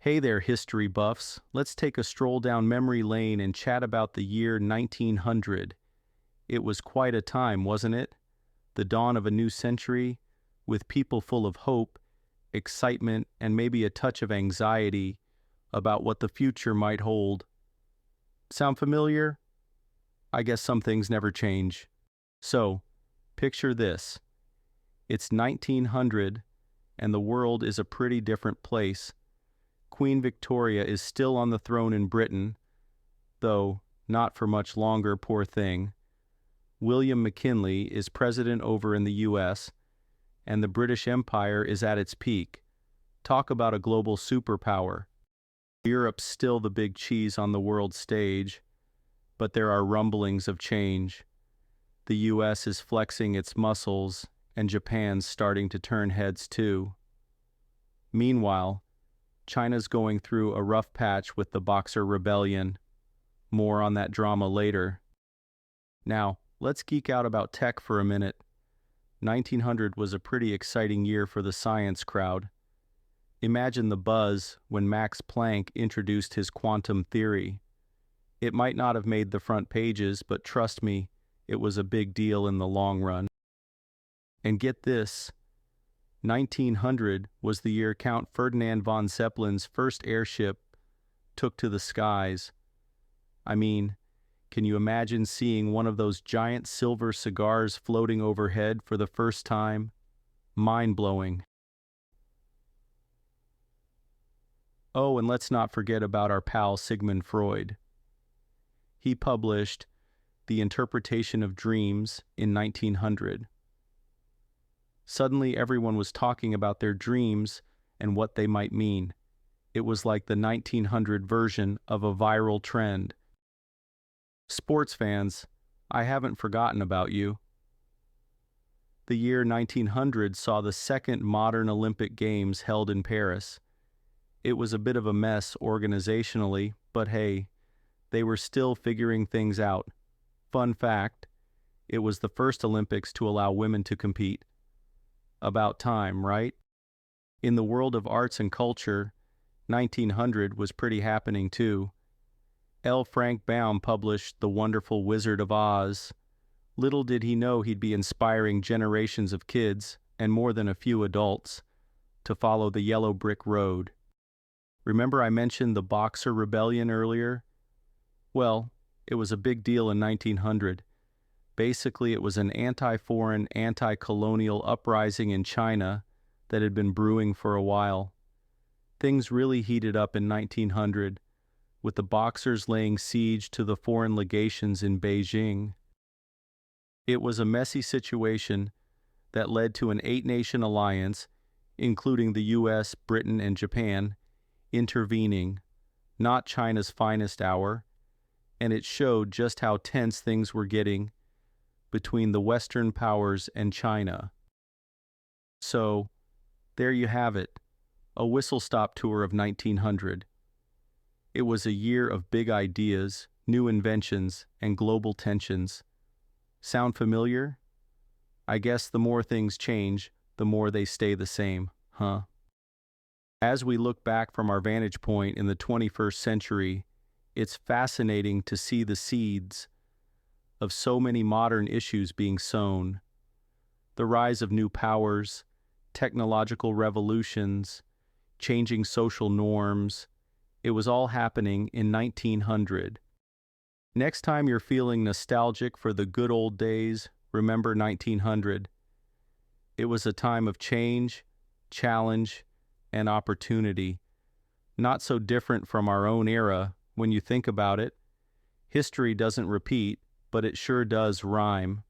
Hey there, history buffs. Let's take a stroll down memory lane and chat about the year 1900. It was quite a time, wasn't it? The dawn of a new century, with people full of hope, excitement, and maybe a touch of anxiety about what the future might hold. Sound familiar? I guess some things never change. So, picture this. It's 1900, and the world is a pretty different place. Queen Victoria is still on the throne in Britain, though not for much longer, poor thing. William McKinley is president over in the US, and the British Empire is at its peak. Talk about a global superpower. Europe's still the big cheese on the world stage, but there are rumblings of change. The US is flexing its muscles, and Japan's starting to turn heads too. Meanwhile, China's going through a rough patch with the Boxer Rebellion. More on that drama later. Now, let's geek out about tech for a minute. 1900 was a pretty exciting year for the science crowd. Imagine the buzz when Max Planck introduced his quantum theory. It might not have made the front pages, but trust me, it was a big deal in the long run. And get this, 1900 was the year Count Ferdinand von Zeppelin's first airship took to the skies. I mean, can you imagine seeing one of those giant silver cigars floating overhead for the first time? Mind-blowing. Oh, and let's not forget about our pal Sigmund Freud. He published The Interpretation of Dreams in 1900. Suddenly everyone was talking about their dreams and what they might mean. It was like the 1900 version of a viral trend. Sports fans, I haven't forgotten about you. The year 1900 saw the second modern Olympic Games held in Paris. It was a bit of a mess organizationally, but hey, they were still figuring things out. Fun fact, it was the first Olympics to allow women to compete. About time, right? In the world of arts and culture, 1900 was pretty happening too. L. Frank Baum published The Wonderful Wizard of Oz. Little did he know he'd be inspiring generations of kids, and more than a few adults, to follow the yellow brick road. Remember I mentioned the Boxer Rebellion earlier? Well, it was a big deal in 1900. Basically, it was an anti-foreign, anti-colonial uprising in China that had been brewing for a while. Things really heated up in 1900, with the Boxers laying siege to the foreign legations in Beijing. It was a messy situation that led to an 8-nation alliance, including the US, Britain, and Japan, intervening, not China's finest hour, and it showed just how tense things were getting between the Western powers and China. So, there you have it, a whistle-stop tour of 1900. It was a year of big ideas, new inventions, and global tensions. Sound familiar? I guess the more things change, the more they stay the same, huh? As we look back from our vantage point in the 21st century, it's fascinating to see the seeds of so many modern issues being sown. The rise of new powers, technological revolutions, changing social norms, it was all happening in 1900. Next time you're feeling nostalgic for the good old days, remember 1900. It was a time of change, challenge, and opportunity. Not so different from our own era when you think about it. History doesn't repeat, but it sure does rhyme.